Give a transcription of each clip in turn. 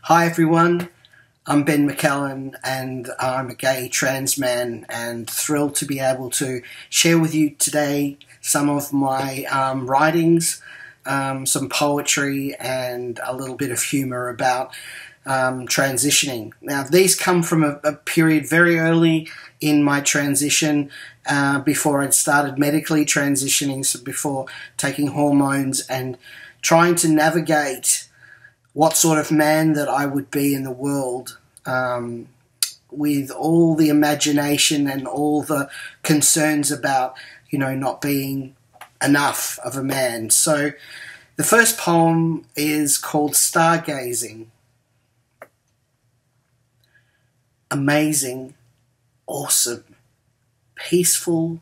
Hi everyone, I'm Ben MacEllen and I'm a gay trans man and thrilled to be able to share with you today some of my writings, some poetry and a little bit of humour about transitioning. Now these come from a period very early in my transition before I'd started medically transitioning, so before taking hormones and trying to navigate what sort of man that I would be in the world with all the imagination and all the concerns about, not being enough of a man. So the first poem is called Stargazing. Amazing, awesome, peaceful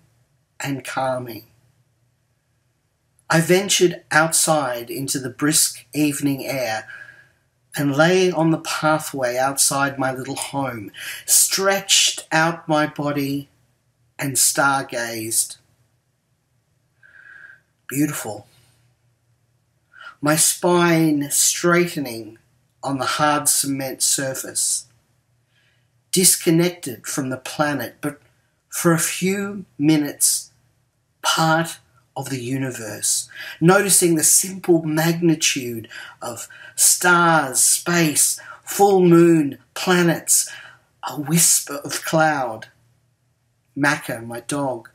and calming. I ventured outside into the brisk evening air and lay on the pathway outside my little home, stretched out my body and stargazed. Beautiful. My spine straightening on the hard cement surface. Disconnected from the planet, but for a few minutes, part of the universe, noticing the simple magnitude of stars, space, full moon, planets, a whisper of cloud. Macca, my dog,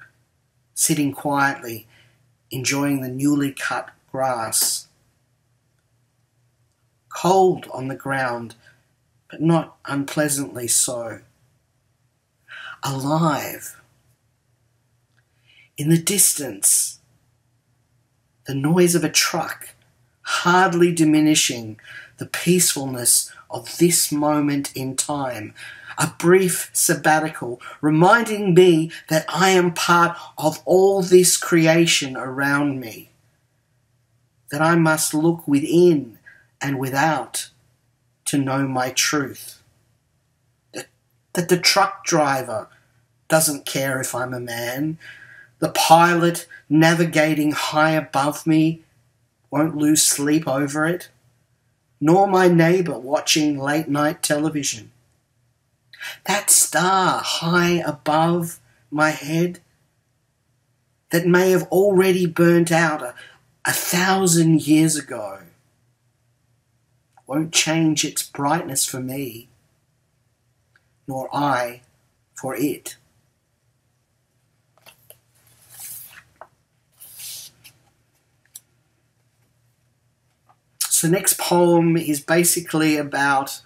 sitting quietly, enjoying the newly cut grass. Cold on the ground, but not unpleasantly so. Alive. In the distance, the noise of a truck, hardly diminishing the peacefulness of this moment in time. A brief sabbatical, reminding me that I am part of all this creation around me. That I must look within and without to know my truth. That the truck driver doesn't care if I'm a man. The pilot navigating high above me won't lose sleep over it, nor my neighbour watching late-night television. That star high above my head that may have already burnt out 1,000 years ago won't change its brightness for me, nor I for it. So the next poem is basically about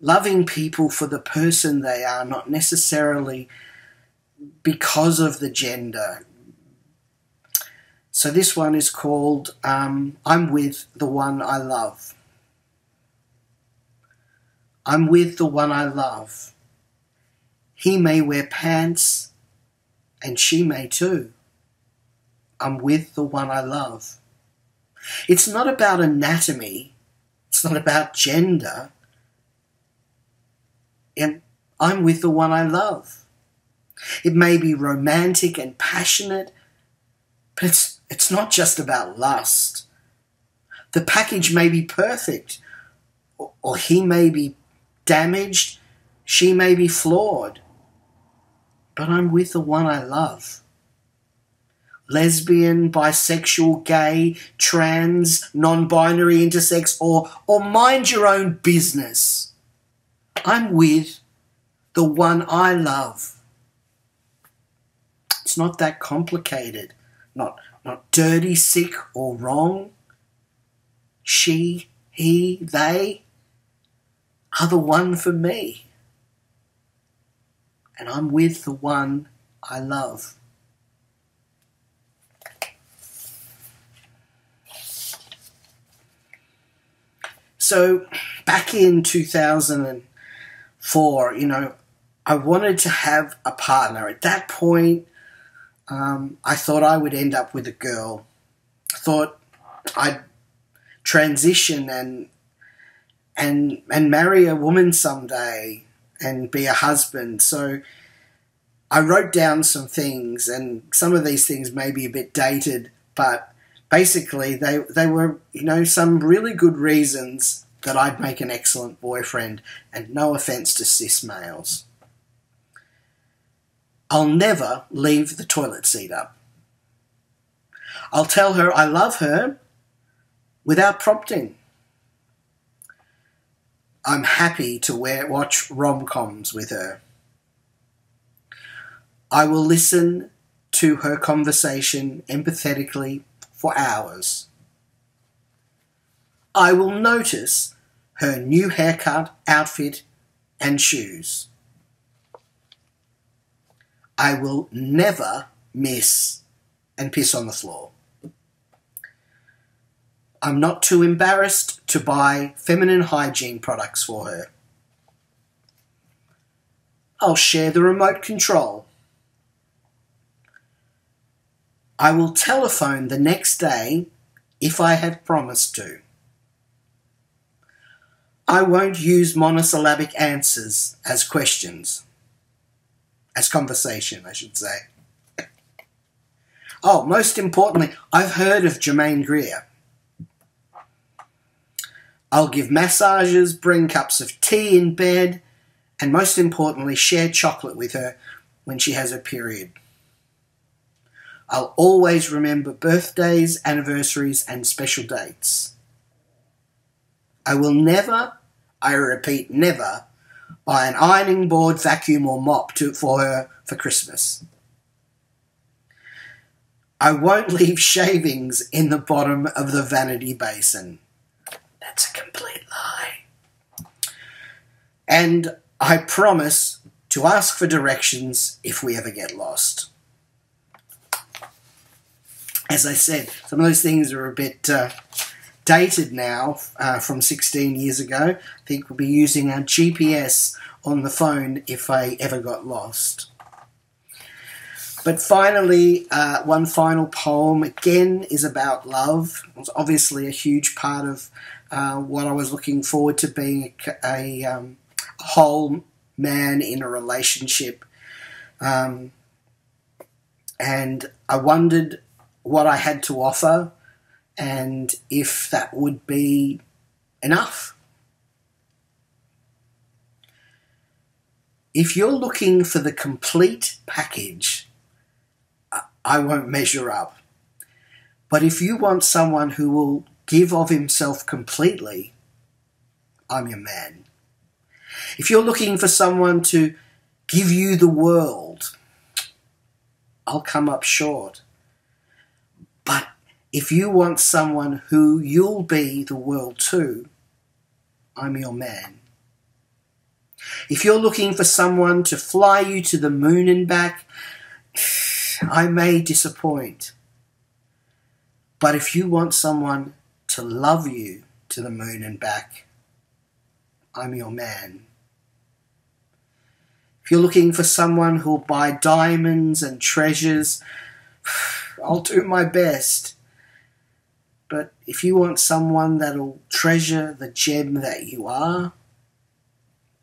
loving people for the person they are, not necessarily because of the gender. So this one is called I'm with the one I love. I'm with the one I love. He may wear pants and she may too. I'm with the one I love. It's not about anatomy. It's not about gender. And I'm with the one I love. It may be romantic and passionate, but it's not just about lust. The package may be perfect, or he may be damaged, she may be flawed, but I'm with the one I love. Lesbian, bisexual, gay, trans, non-binary, intersex, or mind your own business. I'm with the one I love. It's not that complicated, not dirty, sick, or wrong. She, he, they are the one for me. And I'm with the one I love. So back in 2004, I wanted to have a partner. At that point, I thought I would end up with a girl. I thought I'd transition and marry a woman someday and be a husband. So I wrote down some things, and some of these things may be a bit dated, but basically they were, some really good reasons that I'd make an excellent boyfriend, and no offence to cis males. I'll never leave the toilet seat up. I'll tell her I love her without prompting. I'm happy to watch rom-coms with her. I will listen to her conversation empathetically for hours. I will notice her new haircut, outfit, and shoes. I will never miss and piss on the floor. I'm not too embarrassed to buy feminine hygiene products for her. I'll share the remote control. I will telephone the next day if I have promised to. I won't use monosyllabic answers as questions. As conversation, I should say. Oh, most importantly, I've heard of Germaine Greer. I'll give massages, bring cups of tea in bed, and most importantly, share chocolate with her when she has her period. I'll always remember birthdays, anniversaries, and special dates. I will never, I repeat, never, buy an ironing board, vacuum, or mop for her for Christmas. I won't leave shavings in the bottom of the vanity basin. That's a complete lie. And I promise to ask for directions if we ever get lost. As I said, some of those things are a bit dated now, from 16 years ago. I think we'll be using our GPS on the phone if I ever got lost. But finally, one final poem, again, is about love. It was obviously a huge part of what I was looking forward to being a whole man in a relationship. And I wondered what I had to offer and if that would be enough. If you're looking for the complete package, I won't measure up. But if you want someone who will give of himself completely, I'm your man. If you're looking for someone to give you the world, I'll come up short. But if you want someone who you'll be the world to, I'm your man. If you're looking for someone to fly you to the moon and back, I may disappoint. But if you want someone to love you to the moon and back, I'm your man. If you're looking for someone who'll buy diamonds and treasures, I'll do my best. But if you want someone that'll treasure the gem that you are,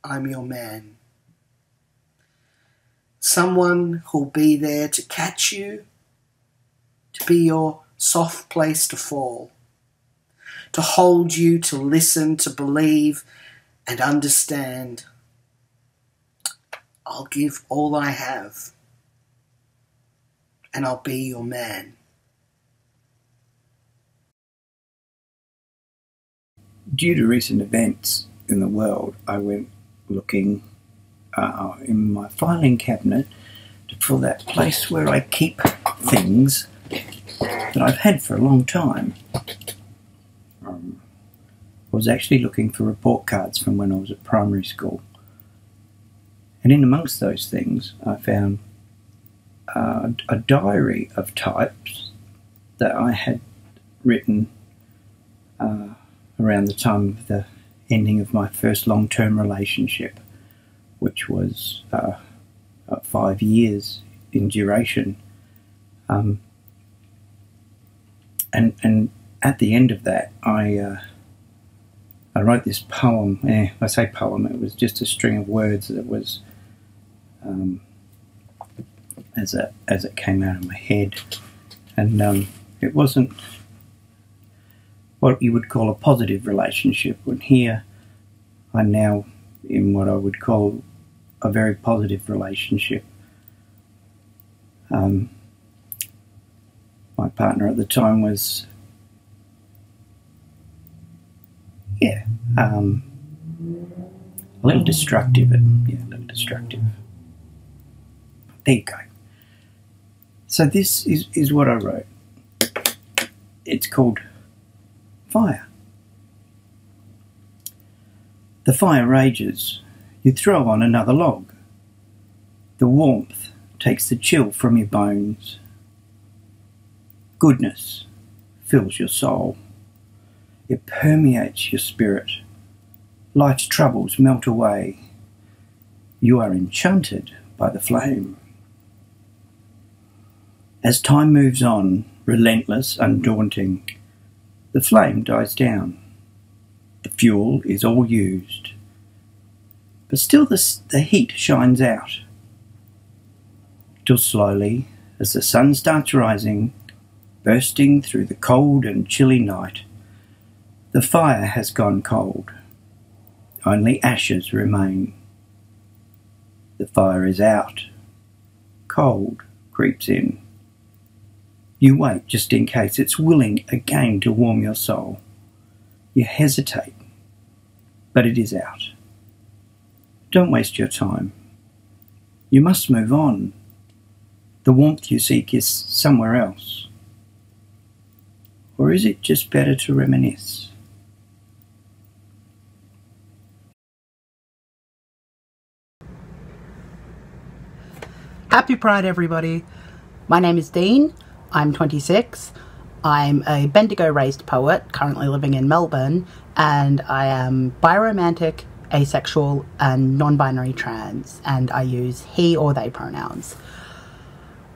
I'm your man. Someone who'll be there to catch you, to be your soft place to fall, to hold you, to listen, to believe and understand. I'll give all I have, and I'll be your man. Due to recent events in the world, I went looking in my filing cabinet for that place where I keep things that I've had for a long time. I was actually looking for report cards from when I was at primary school. And in amongst those things, I found a diary of types that I had written around the time of the ending of my first long-term relationship, which was 5 years in duration. And at the end of that, I wrote this poem. I say poem, it was just a string of words that was as it came out of my head. And it wasn't what you would call a positive relationship. And here I'm now in what I would call a very positive relationship. My partner at the time was, a little destructive. There you go. So this is what I wrote. It's called Fire. The fire rages. You throw on another log. The warmth takes the chill from your bones. Goodness fills your soul. It permeates your spirit. Life's troubles melt away. You are enchanted by the flame. As time moves on, relentless, undaunting, the flame dies down. The fuel is all used. But still the heat shines out. Till slowly, as the sun starts rising, bursting through the cold and chilly night, the fire has gone cold. Only ashes remain. The fire is out. Cold creeps in. You wait just in case it's willing again to warm your soul. You hesitate, but it is out. Don't waste your time. You must move on. The warmth you seek is somewhere else. Or is it just better to reminisce? Happy Pride, everybody. My name is Dean. I'm 26. I'm a Bendigo-raised poet, currently living in Melbourne, and I am biromantic, asexual, and non-binary trans, and I use he or they pronouns.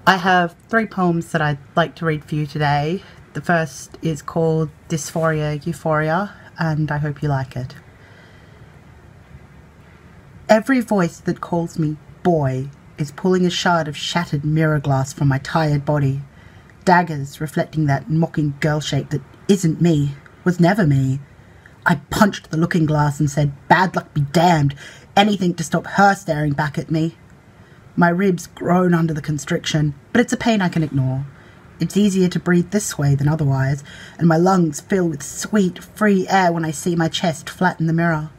I have 3 poems that I'd like to read for you today. The first is called Dysphoria Euphoria, and I hope you like it. Every voice that calls me boy is pulling a shard of shattered mirror glass from my tired body. Daggers reflecting that mocking girl shape that isn't me, was never me. I punched the looking glass and said, bad luck be damned, anything to stop her staring back at me. My ribs groan under the constriction, but it's a pain I can ignore. It's easier to breathe this way than otherwise, and my lungs fill with sweet, free air when I see my chest flat in the mirror.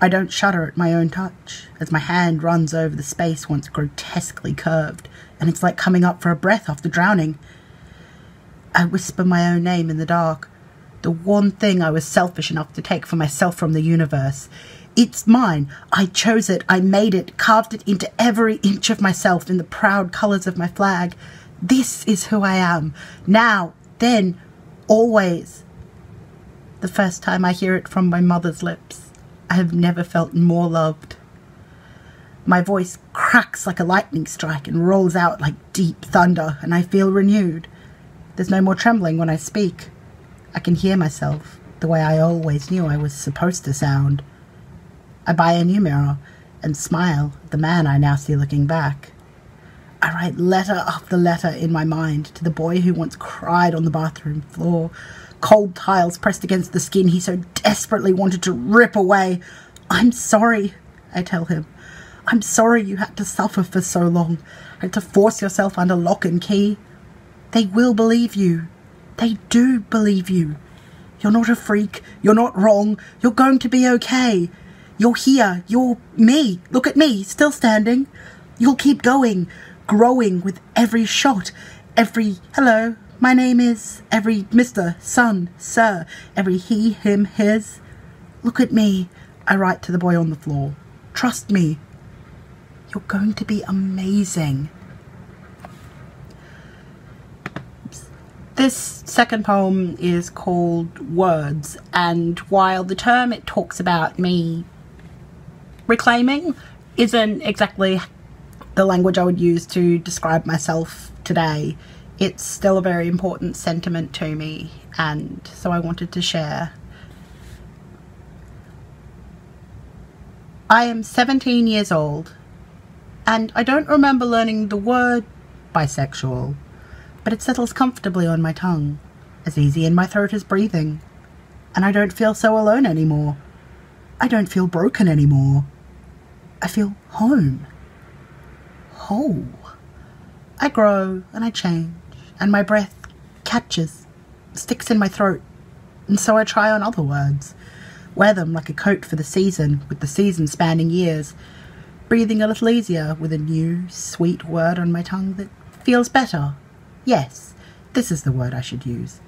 I don't shudder at my own touch, as my hand runs over the space once grotesquely curved, and it's like coming up for a breath after drowning. I whisper my own name in the dark, the one thing I was selfish enough to take for myself from the universe. It's mine. I chose it. I made it, carved it into every inch of myself in the proud colours of my flag. This is who I am. Now, then, always. The first time I hear it from my mother's lips, I have never felt more loved. My voice cracks like a lightning strike and rolls out like deep thunder, and I feel renewed. There's no more trembling when I speak. I can hear myself the way I always knew I was supposed to sound. I buy a new mirror and smile at the man I now see looking back. I write letter after letter in my mind to the boy who once cried on the bathroom floor, cold tiles pressed against the skin he so desperately wanted to rip away. I'm sorry, I tell him. I'm sorry you had to suffer for so long, had to force yourself under lock and key. They will believe you. They do believe you. You're not a freak. You're not wrong. You're going to be okay. You're here. You're me. Look at me, still standing. You'll keep going, growing with every shot, every hello, my name is, every Mr., son, sir, every he, him, his. Look at me, I write to the boy on the floor. Trust me. You're going to be amazing. This second poem is called Words, and while the term it talks about me reclaiming isn't exactly the language I would use to describe myself today, it's still a very important sentiment to me, and so I wanted to share. I am 17 years old, and I don't remember learning the word bisexual, but it settles comfortably on my tongue, as easy in my throat as breathing. And I don't feel so alone anymore. I don't feel broken anymore. I feel home. Whole. I grow and I change, and my breath catches, sticks in my throat, and so I try on other words, wear them like a coat for the season, with the season spanning years, breathing a little easier with a new, sweet word on my tongue that feels better. Yes, this is the word I should use.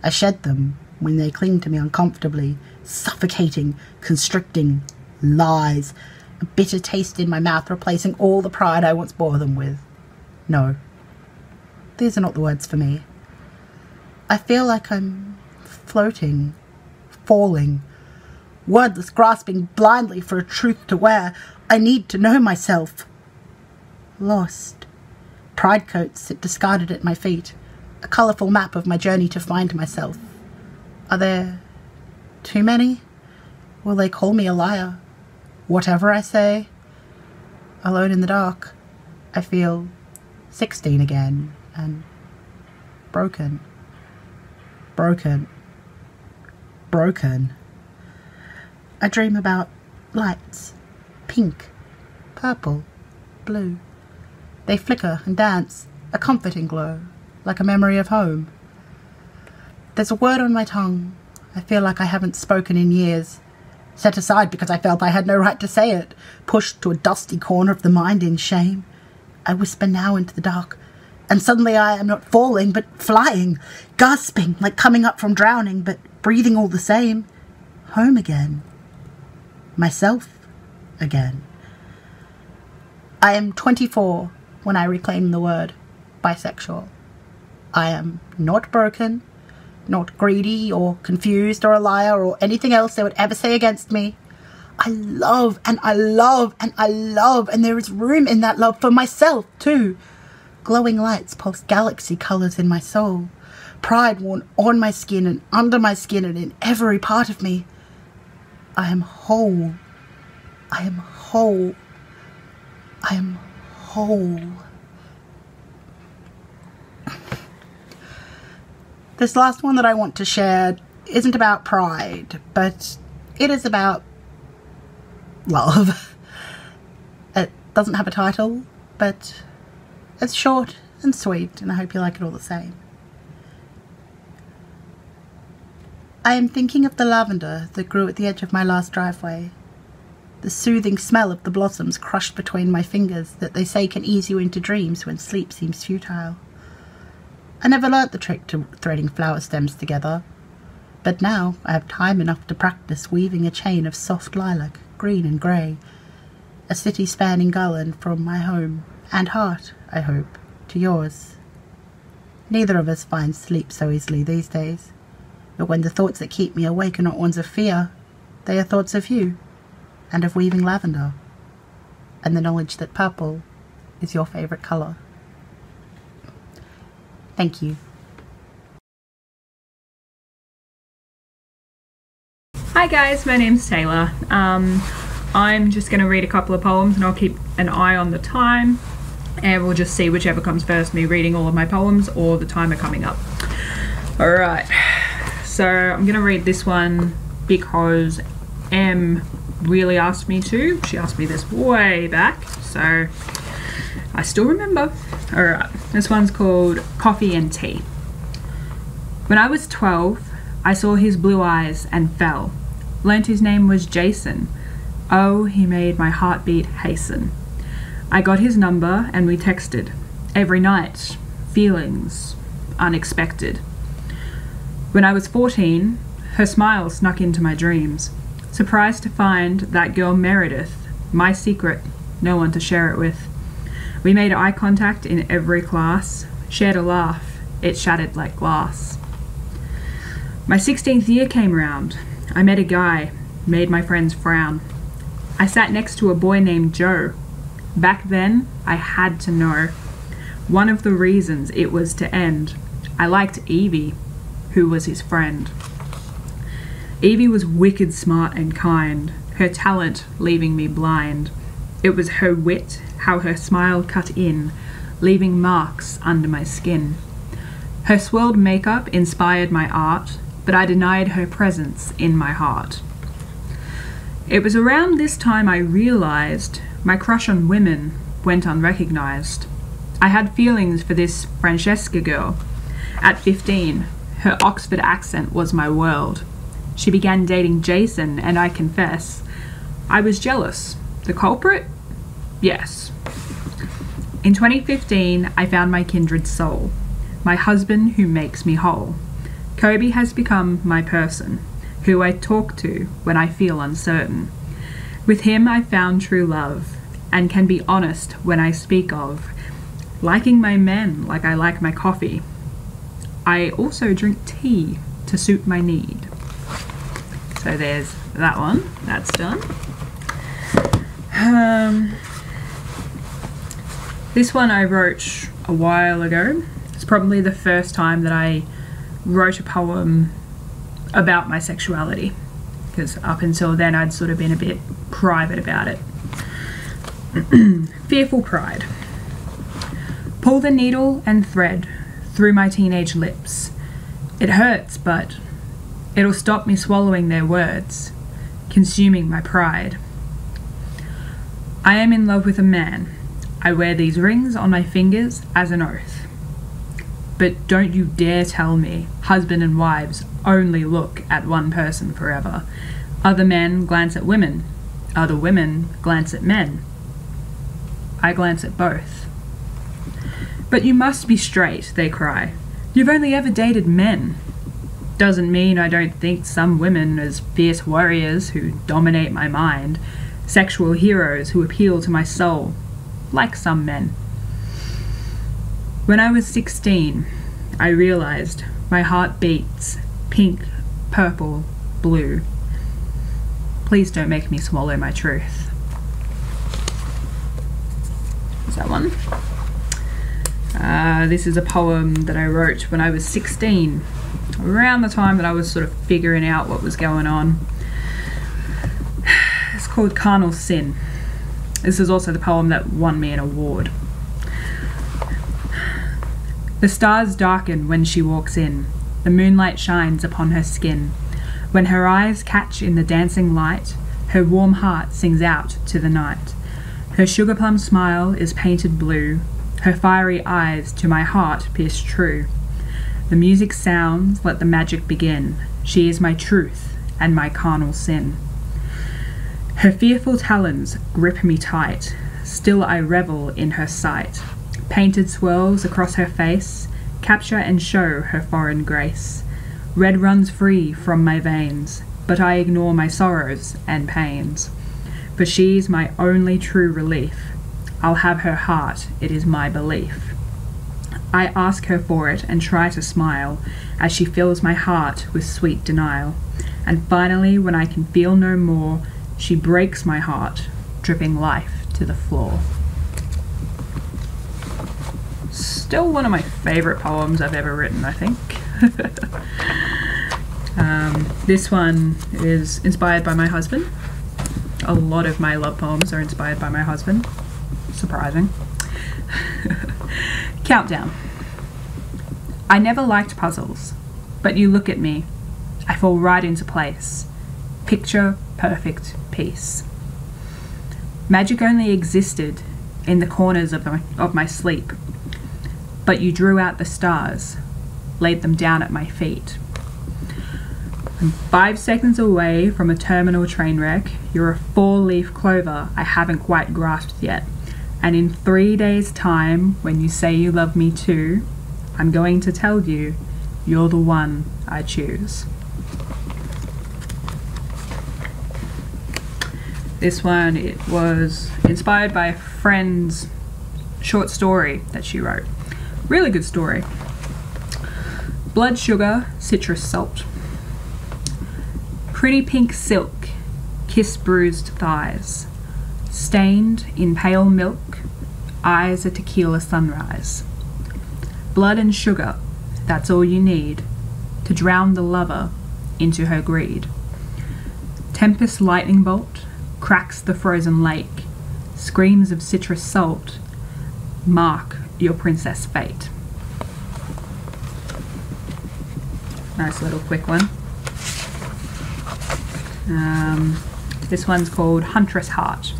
I shed them when they cling to me uncomfortably, suffocating, constricting, lies, a bitter taste in my mouth replacing all the pride I once bore them with. No, these are not the words for me. I feel like I'm floating, falling, wordless, grasping blindly for a truth to wear. I need to know myself. Lost. Pride coats sit discarded at my feet, a colourful map of my journey to find myself. Are there too many? Will they call me a liar? Whatever I say? Alone in the dark, I feel 16 again, and broken. Broken. Broken. I dream about lights. Pink. Purple. Blue. They flicker and dance, a comforting glow, like a memory of home. There's a word on my tongue I feel like I haven't spoken in years, set aside because I felt I had no right to say it, pushed to a dusty corner of the mind in shame. I whisper now into the dark, and suddenly I am not falling, but flying, gasping, like coming up from drowning, but breathing all the same. Home again. Myself again. I am 24 when I reclaim the word bisexual. I am not broken, not greedy or confused or a liar or anything else they would ever say against me. I love and I love and I love, and there is room in that love for myself too. Glowing lights pulse galaxy colours in my soul. Pride worn on my skin and under my skin and in every part of me. I am whole. I am whole. I am whole. This last one that I want to share isn't about pride, but it is about love. It doesn't have a title, but it's short and sweet, and I hope you like it all the same. I am thinking of the lavender that grew at the edge of my last driveway. The soothing smell of the blossoms crushed between my fingers that they say can ease you into dreams when sleep seems futile. I never learnt the trick to threading flower stems together, but now I have time enough to practice weaving a chain of soft lilac, green and grey, a city-spanning garland from my home and heart, I hope, to yours. Neither of us finds sleep so easily these days, but when the thoughts that keep me awake are not ones of fear, they are thoughts of you, and of weaving lavender, and the knowledge that purple is your favourite colour. Thank you. Hi guys, my name's Taylor. I'm just going to read a couple of poems and I'll keep an eye on the time, and we'll just see whichever comes first, me reading all of my poems or the timer coming up. Alright, so I'm going to read this one because Em really asked me to. She asked me this way back, so I still remember. Alright, this one's called Coffee and Tea. When I was 12, I saw his blue eyes and fell. Learnt his name was Jason. Oh, he made my heartbeat hasten. I got his number and we texted. Every night, feelings unexpected. When I was 14, her smile snuck into my dreams. Surprised to find that girl Meredith, my secret, no one to share it with. We made eye contact in every class, shared a laugh, it shattered like glass. My 16th year came round. I met a guy, made my friends frown. I sat next to a boy named Joe. Back then, I had to know. One of the reasons it was to end. I liked Evie, who was his friend. Evie was wicked smart and kind, her talent leaving me blind. It was her wit, how her smile cut in, leaving marks under my skin. Her swirled makeup inspired my art, but I denied her presence in my heart. It was around this time I realised my crush on women went unrecognised. I had feelings for this Francesca girl. At 15, her Oxford accent was my world. She began dating Jason, and I confess, I was jealous. The culprit? Yes. In 2015, I found my kindred soul, my husband who makes me whole. Kobe has become my person, who I talk to when I feel uncertain. With him I found true love, and can be honest when I speak of liking my men like I like my coffee. I also drink tea to suit my need. So there's that one, that's done. This one I wrote a while ago. It's probably the first time that I wrote a poem about my sexuality, because up until then I'd sort of been a bit private about it. Fearful pride. Pull the needle and thread through my teenage lips. It hurts, but it'll stop me swallowing their words, consuming my pride. I am in love with a man. I wear these rings on my fingers as an oath. But don't you dare tell me husband and wives only look at one person forever. Other men glance at women. Other women glance at men. I glance at both. But you must be straight, they cry. You've only ever dated men. Doesn't mean I don't think some women as fierce warriors who dominate my mind, sexual heroes who appeal to my soul, like some men. When I was 16, I realised my heart beats pink, purple, blue. Please don't make me swallow my truth. Is that one? This is a poem that I wrote when I was 16, around the time that I was sort of figuring out what was going on. It's called Carnal Sin. This is also the poem that won me an award. The stars darken when she walks in. The moonlight shines upon her skin. When her eyes catch in the dancing light, her warm heart sings out to the night. Her sugar plum smile is painted blue. Her fiery eyes to my heart pierce true. The music sounds, let the magic begin. She is my truth and my carnal sin. Her fearful talons grip me tight. Still I revel in her sight. Painted swirls across her face capture and show her foreign grace. Red runs free from my veins, but I ignore my sorrows and pains. For she's my only true relief. I'll have her heart, it is my belief. I ask her for it and try to smile as she fills my heart with sweet denial. And finally, when I can feel no more, she breaks my heart, dripping life to the floor. Still one of my favourite poems I've ever written, I think. This one is inspired by my husband. A lot of my love poems are inspired by my husband. Surprising. Countdown. I never liked puzzles, but you look at me, I fall right into place. Picture perfect peace. Magic only existed in the corners of my sleep, but you drew out the stars, laid them down at my feet. I'm 5 seconds away from a terminal train wreck. You're a 4-leaf clover I haven't quite grasped yet. And in 3 days' time, when you say you love me too, I'm going to tell you, you're the one I choose. This one, it was inspired by a friend's short story that she wrote. Really good story. Blood sugar, citrus salt. Pretty pink silk, kiss bruised thighs. Stained in pale milk, eyes a tequila sunrise. Blood and sugar, that's all you need to drown the lover into her greed. Tempest lightning bolt cracks the frozen lake. Screams of citrus salt mark your princess fate. Nice little quick one. This one's called Huntress Heart.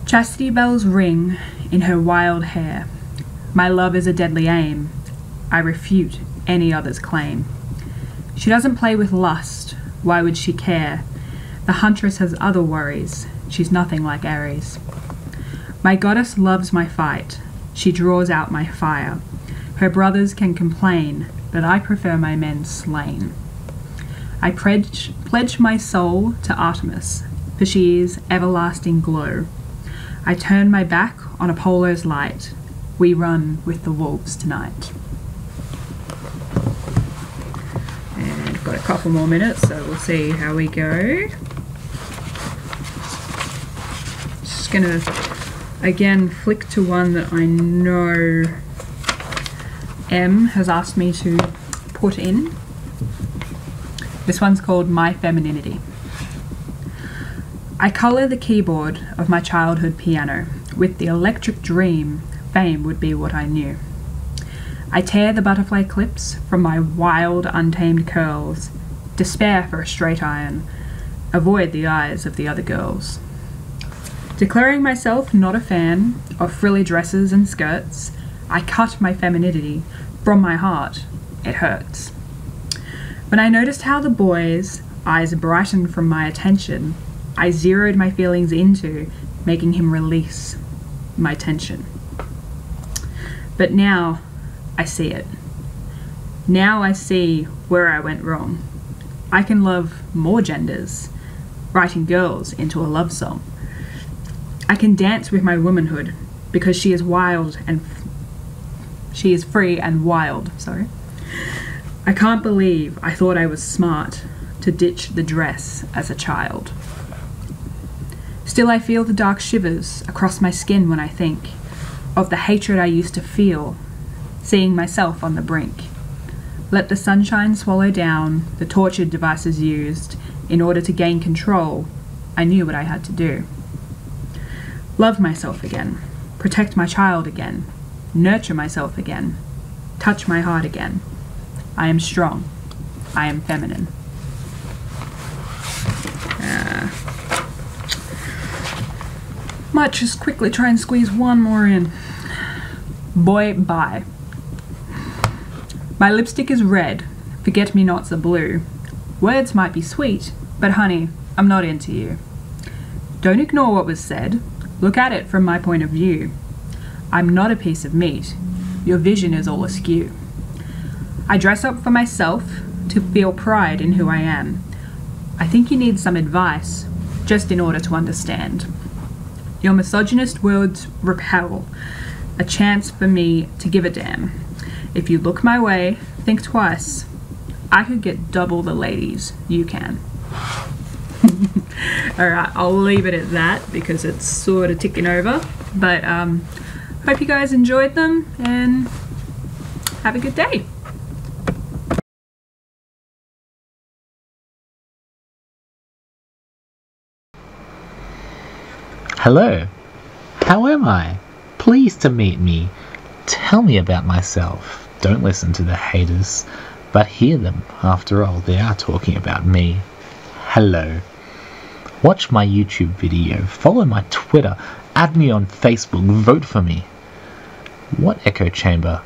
Chastity bells ring in her wild hair. My love is a deadly aim. I refute any other's claim. She doesn't play with lust. Why would she care? The huntress has other worries. She's nothing like Ares. My goddess loves my fight. She draws out my fire. Her brothers can complain, but I prefer my men slain. I pledge my soul to Artemis, for she is everlasting glow. I turn my back on Apollo's light. We run with the wolves tonight. And I've got a couple more minutes, so we'll see how we go. Just gonna again flick to one that I know M has asked me to put in. This one's called My Femininity. I colour the keyboard of my childhood piano with the electric dream fame would be what I knew. I tear the butterfly clips from my wild, untamed curls, despair for a straight iron, avoid the eyes of the other girls. Declaring myself not a fan of frilly dresses and skirts, I cut my femininity from my heart. It hurts. When I noticed how the boys' eyes brightened from my attention, I zeroed my feelings into making him release my tension. But now I see it. Now I see where I went wrong. I can love more genders, writing girls into a love song. I can dance with my womanhood because she is wild and she is free and wild, sorry. I can't believe I thought I was smart to ditch the dress as a child. Still I feel the dark shivers across my skin when I think of the hatred I used to feel, seeing myself on the brink. Let the sunshine swallow down the tortured devices used in order to gain control. I knew what I had to do. Love myself again, protect my child again, nurture myself again, touch my heart again. I am strong. I am feminine. Might just quickly try and squeeze one more in. Boy, bye. My lipstick is red. Forget-me-nots are blue. Words might be sweet, but honey, I'm not into you. Don't ignore what was said. Look at it from my point of view. I'm not a piece of meat. Your vision is all askew. I dress up for myself to feel pride in who I am. I think you need some advice, just in order to understand. Your misogynist words repel, a chance for me to give a damn. If you look my way, think twice. I could get double the ladies you can. Alright, I'll leave it at that because it's sort of ticking over. But hope you guys enjoyed them and have a good day. Hello, how am I? Pleased to meet me. Tell me about myself. Don't listen to the haters, but hear them. After all, they are talking about me. Hello. Watch my YouTube video, follow my Twitter, add me on Facebook, vote for me. What echo chamber?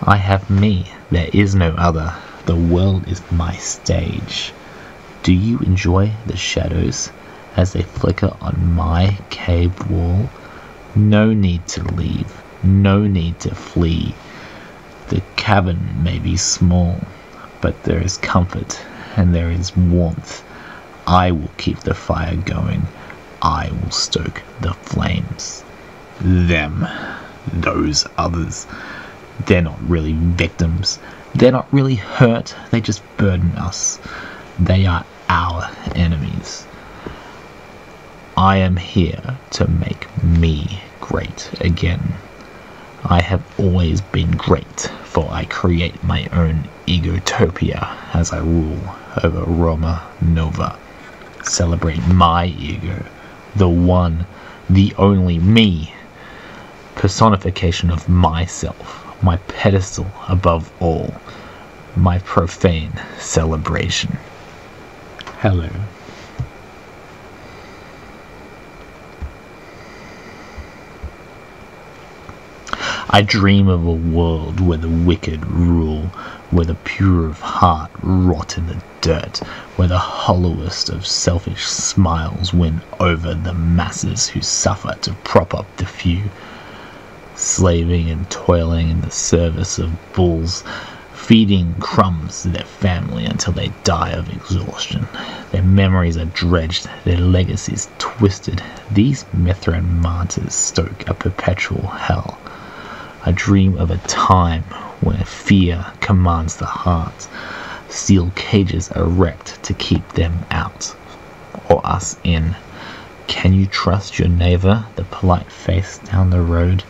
I have me, there is no other. The world is my stage. Do you enjoy the shadows as they flicker on my cave wall? No need to leave, no need to flee. The cavern may be small, but there is comfort and there is warmth. I will keep the fire going. I will stoke the flames. Them, those others, they're not really victims. They're not really hurt, they just burden us. They are our enemies. I am here to make me great again. I have always been great, for I create my own egotopia as I rule over Roma Nova. Celebrate my ego, the one, the only me. Personification of myself, my pedestal above all, my profane celebration. Hello. I dream of a world where the wicked rule, where the pure of heart rot in the dirt, where the hollowest of selfish smiles win over the masses who suffer to prop up the few, slaving and toiling in the service of bulls, feeding crumbs to their family until they die of exhaustion. Their memories are dredged, their legacies twisted. These Mithran martyrs stoke a perpetual hell. I dream of a time where fear commands the heart, steel cages erect to keep them out, or us in. Can you trust your neighbour, the polite face down the road?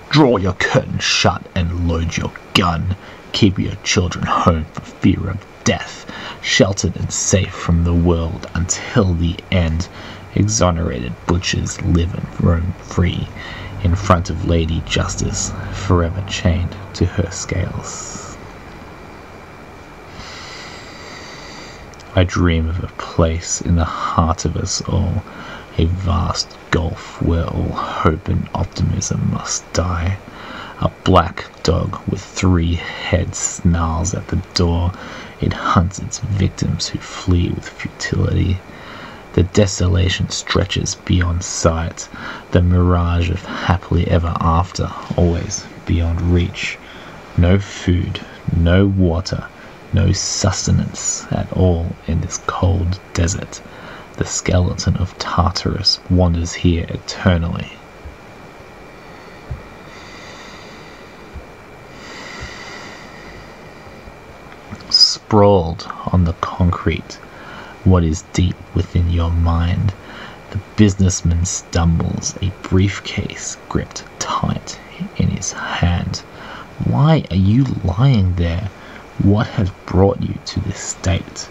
Draw your curtain shut and load your gun. Keep your children home for fear of death, sheltered and safe from the world until the end. Exonerated butchers live and roam free in front of Lady Justice, forever chained to her scales. I dream of a place in the heart of us all, a vast gulf where all hope and optimism must die. A black dog with 3 heads snarls at the door. It hunts its victims who flee with futility. The desolation stretches beyond sight, the mirage of happily ever after always beyond reach. No food, no water, no sustenance at all in this cold desert. The skeleton of Tartarus wanders here eternally. Sprawled on the concrete, what is deep within your mind? The businessman stumbles, a briefcase gripped tight in his hand. Why are you lying there? What has brought you to this state?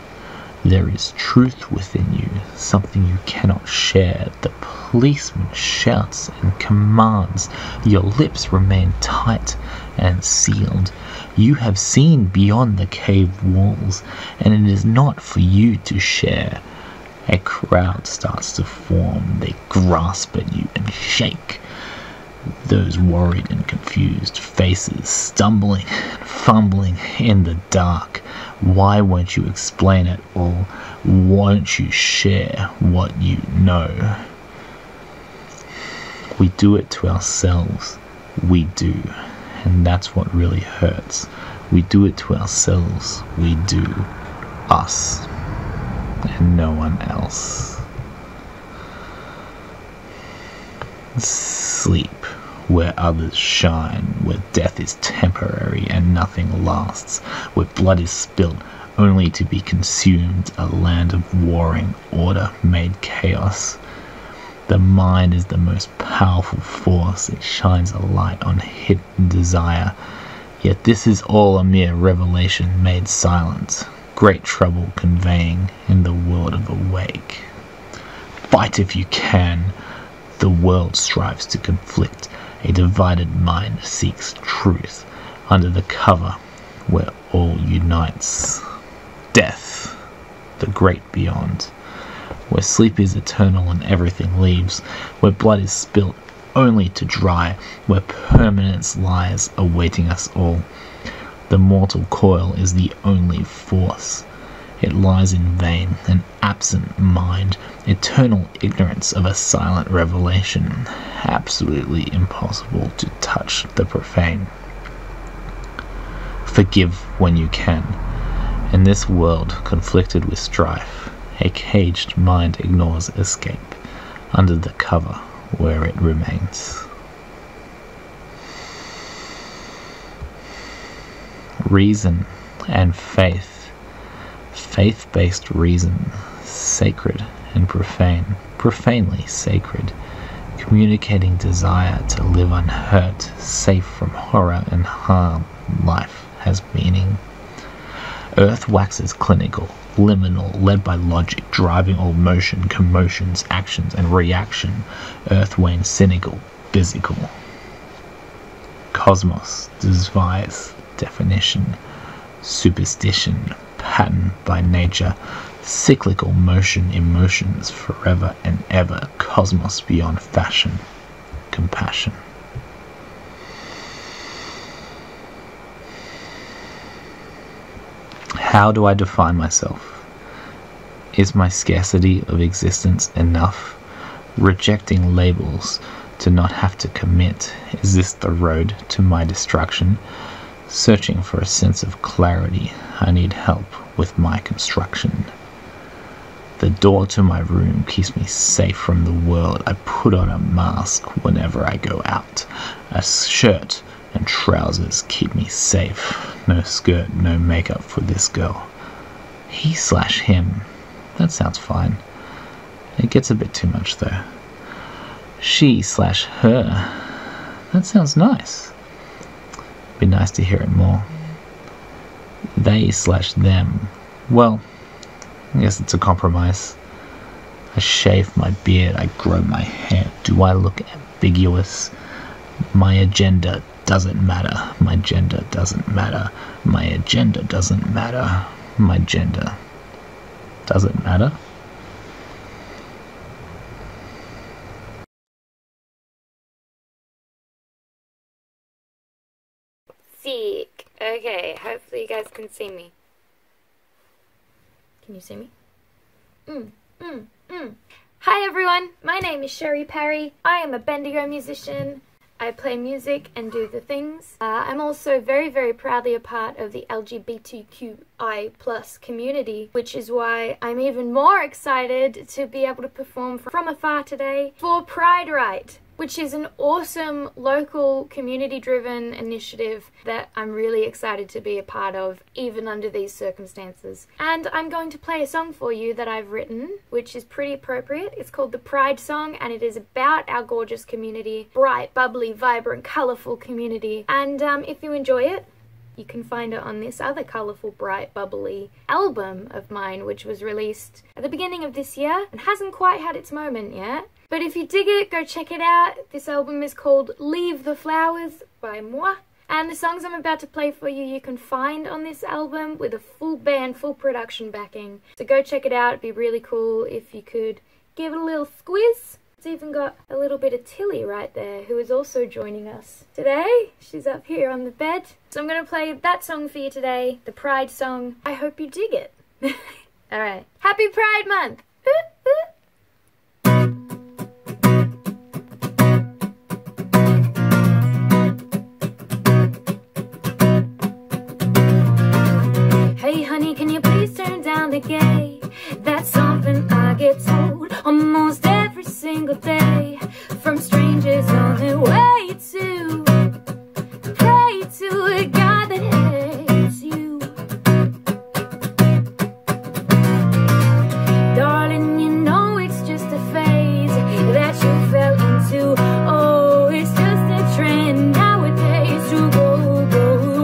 There is truth within you, something you cannot share. The policeman shouts and commands. Your lips remain tight and sealed. You have seen beyond the cave walls, and it is not for you to share. A crowd starts to form. They grasp at you and shake. Those worried and confused faces, stumbling and fumbling in the dark. Why won't you explain it all? Won't you share what you know? We do it to ourselves. We do. And that's what really hurts. We do it to ourselves. We do. Us. And no one else. Sleep where others shine, where death is temporary and nothing lasts, where blood is spilt only to be consumed, a land of warring order made chaos. The mind is the most powerful force. It shines a light on hidden desire. Yet this is all a mere revelation made silent, great trouble conveying in the world of awake. Fight if you can. The world strives to conflict. A divided mind seeks truth under the cover where all unites. Death, the great beyond, where sleep is eternal and everything leaves, where blood is spilt only to dry, where permanence lies awaiting us all. The mortal coil is the only force. It lies in vain, an absent mind, eternal ignorance of a silent revelation, absolutely impossible to touch the profane. Forgive when you can. In this world conflicted with strife, a caged mind ignores escape under the cover where it remains. Reason and faith. Faith-based reason, sacred and profane, profanely sacred, communicating desire to live unhurt, safe from horror and harm. Life has meaning. Earth waxes clinical, liminal, led by logic, driving all motion, commotions, actions, and reaction. Earth wanes cynical, physical. cosmos, devise, definition, superstition, pattern by nature, cyclical motion, emotions, forever and ever, cosmos beyond fashion, compassion. How do I define myself? Is my scarcity of existence enough? Rejecting labels to not have to commit, is this the road to my destruction? Searching for a sense of clarity, I need help with my construction. The door to my room keeps me safe from the world. I put on a mask whenever I go out. A shirt and trousers keep me safe. No skirt, no makeup for this girl. He/him, that sounds fine. It gets a bit too much though. She/her, that sounds nice. Be nice to hear it more. They/them, well, I guess it's a compromise. I shave my beard, I grow my hair. Do I look ambiguous? My agenda doesn't matter. My gender doesn't matter. My agenda doesn't matter. My gender doesn't matter. Sick. Okay, hopefully you guys can see me. Can you see me? Hi everyone, my name is Sherri Parry. I am a Bendigo musician. I play music and do the things. I'm also very, very proudly a part of the LGBTQI+ community, which is why I'm even more excited to be able to perform from afar today for Pride Right, which is an awesome local community-driven initiative that I'm really excited to be a part of, even under these circumstances. And I'm going to play a song for you that I've written, which is pretty appropriate. It's called The Pride Song, and it is about our gorgeous community, bright, bubbly, vibrant, colourful community. And if you enjoy it, you can find it on this other colourful, bright, bubbly album of mine, which was released at the beginning of this year and hasn't quite had its moment yet. But if you dig it, go check it out. This album is called Leave the Flowers by moi. And the songs I'm about to play for you, you can find on this album with a full band, full production backing. So go check it out. It'd be really cool if you could give it a little squiz. It's even got a little bit of Tilly right there, who is also joining us today. She's up here on the bed. So I'm going to play that song for you today, the Pride song. I hope you dig it. Alright. Happy Pride Month! Hey honey, can you please turn down the gate? That's something I get told almost every single day from strangers on their way to pray to a God that hates you. Darling, you know it's just a phase that you fell into. Oh, it's just a trend nowadays to go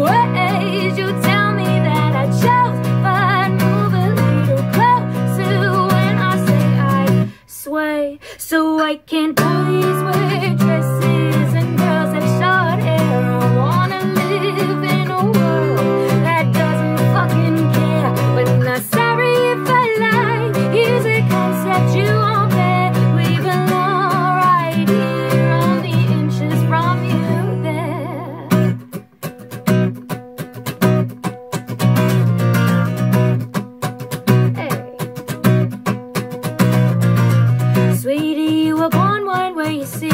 ways. You tell me that I chose, but move a little closer when I say I sway. So I can't always wear dresses and girls have short hair. I wanna live in a world that doesn't fucking care. But not sorry if I lie. Here's a concept you won't bet. We belong right here, only inches from you there. Hey. Sweetie, you were born one way, you see.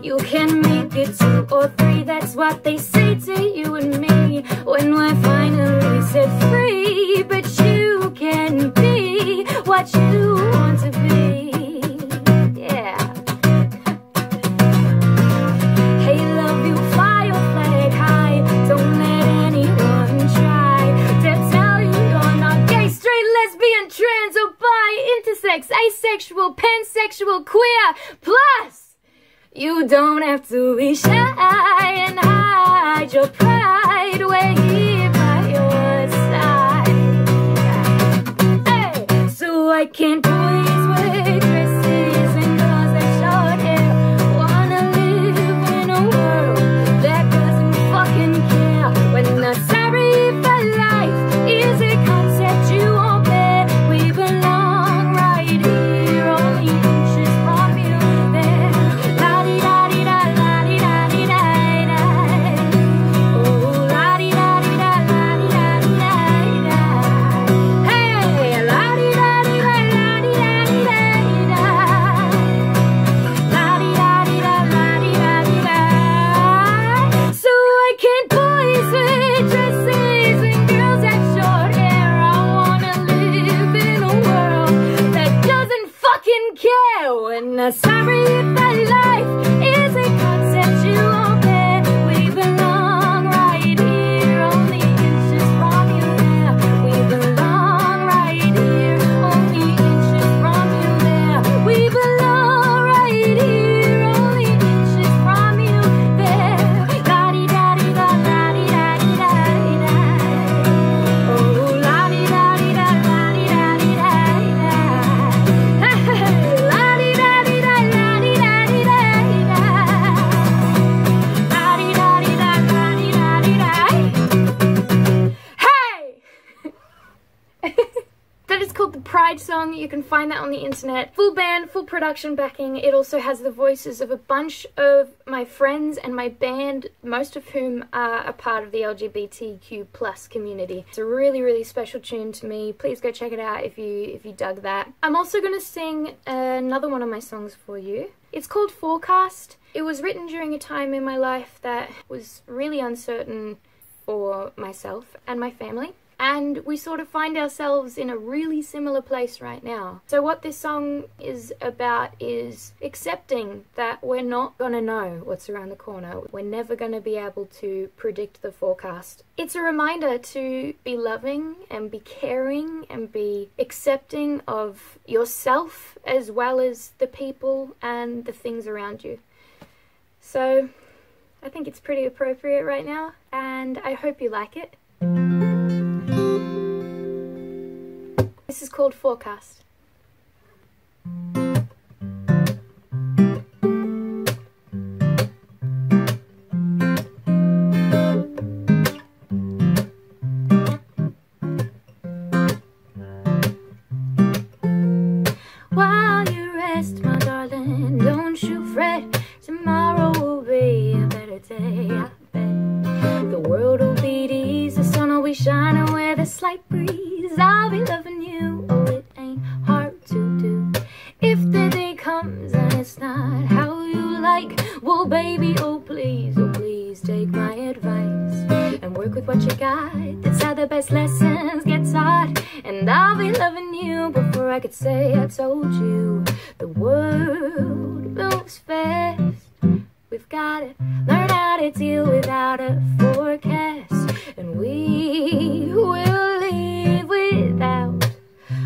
You can make it 2 or 3. That's what they say to you and me when we're finally set free. But you can be what you want to be. Yeah. Hey love, you fly your flag high. Don't let anyone try to tell you you're not gay, straight, lesbian, trans, or bi, intersex, asexual, pansexual, queer. Plus, you don't have to be shy and hide your pride. We're here by your side. Hey, so I can't always wear dresses and girls that short hair. Wanna live in a world that doesn't Pride song. You can find that on the internet. Full band, full production backing. It also has the voices of a bunch of my friends and my band, most of whom are a part of the LGBTQ plus community. It's a really, really special tune to me. Please go check it out if you dug that. I'm also going to sing another one of my songs for you. It's called Forecast. It was written during a time in my life that was really uncertain for myself and my family. And we sort of find ourselves in a really similar place right now. So what this song is about is accepting that we're not gonna know what's around the corner. We're never gonna be able to predict the forecast. It's a reminder to be loving and be caring and be accepting of yourself as well as the people and the things around you. So I think it's pretty appropriate right now, and I hope you like it. This is called Forecast. While you rest, my darling, don't you fret. Tomorrow will be a better day, I bet. The world will be at ease, the sun will be shining with a slight breeze. I'll be loving you, oh it ain't hard to do. If the day comes and it's not how you like, well baby, oh please take my advice and work with what you got. That's how the best lessons get taught. And I'll be loving you before I could say I told you. The world moves fast, we've gotta learn how to deal without a forecast. And we will live without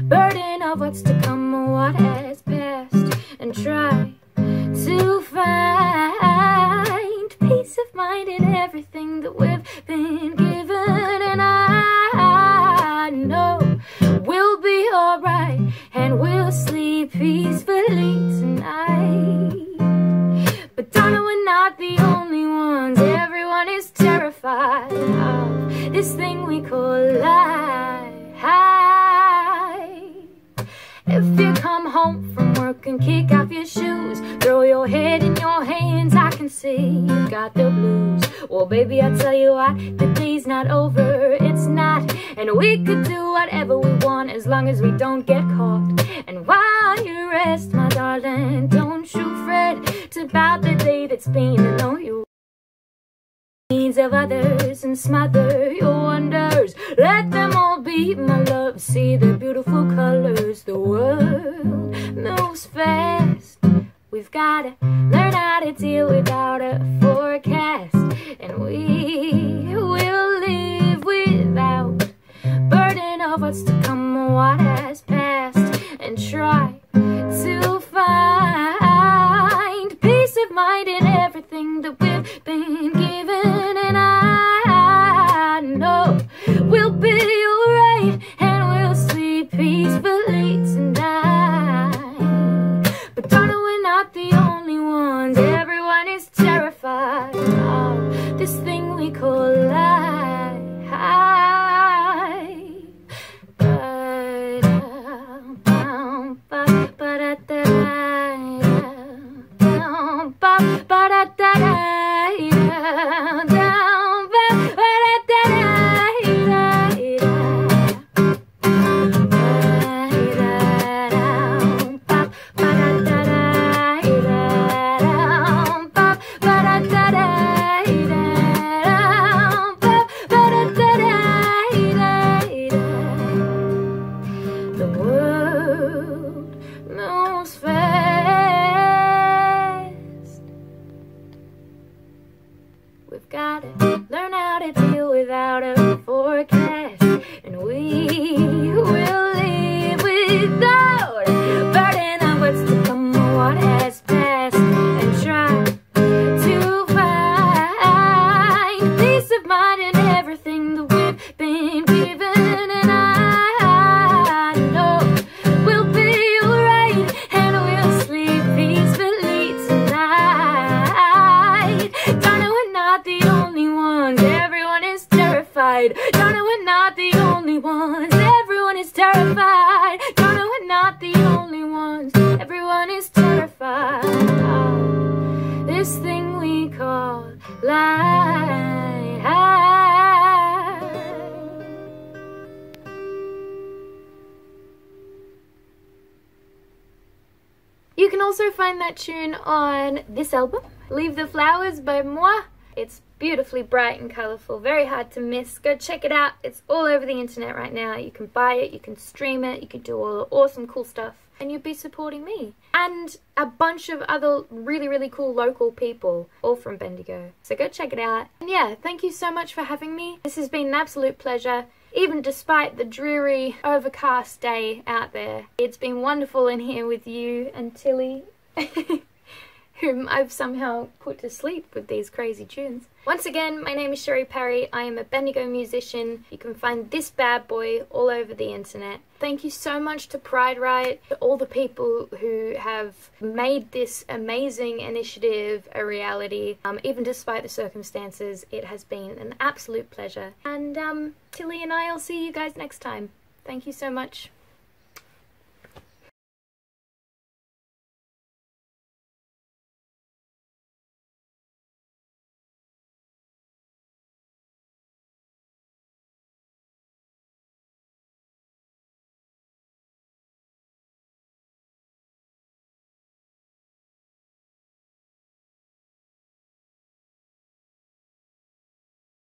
burden of what's to come or what has passed, and try to find peace of mind in everything that we've been given. And I know we'll be alright, and we'll sleep peacefully tonight. But darling, we're not the only ones. Everyone is terrified of this thing we call life. If you come home from work and kick off your shoes, throw your head in your hands, I can see you got the blues. Well baby, I tell you what, the day's not over, it's not. And we could do whatever we want as long as we don't get caught. And while you rest, my darling, don't you fret about the day that's been. I know you needs of others and smother your wonders. Let them all be, my love, see the beautiful colors. The world moves fast, we've gotta learn how to deal without a forecast. And we will live without burden of what's to come or what has passed, and try to find peace of mind in everything that we've been given. And I know we'll be alright, and we'll sleep peacefully tonight. But darling, we're not the only ones. Everyone is terrified of this thing we call life. We've gotta learn how to deal without a forecast, and we will live without burden of what's to come or what has passed, and try to find peace of mind in everything that we've been given. And I know we'll be alright, and we'll sleep peacefully tonight. Darling, we're not the only ones. Everyone is terrified. Darling, we're not the only ones. Everyone is terrified. Darling, we're also find that tune on this album, Leave the Flowers by Moi. It's beautifully bright and colourful, very hard to miss. Go check it out. It's all over the internet right now. You can buy it, you can stream it, you can do all the awesome cool stuff, and you'd be supporting me. And a bunch of other really, really cool local people, all from Bendigo. So go check it out. And yeah, thank you so much for having me. This has been an absolute pleasure. Even despite the dreary, overcast day out there, it's been wonderful in here with you and Tilly, whom I've somehow put to sleep with these crazy tunes. Once again, my name is Sherri Parry. I am a Bendigo musician. You can find this bad boy all over the internet. Thank you so much to Pride Right, to all the people who have made this amazing initiative a reality. Even despite the circumstances, it has been an absolute pleasure. And Tilly and I will see you guys next time. Thank you so much.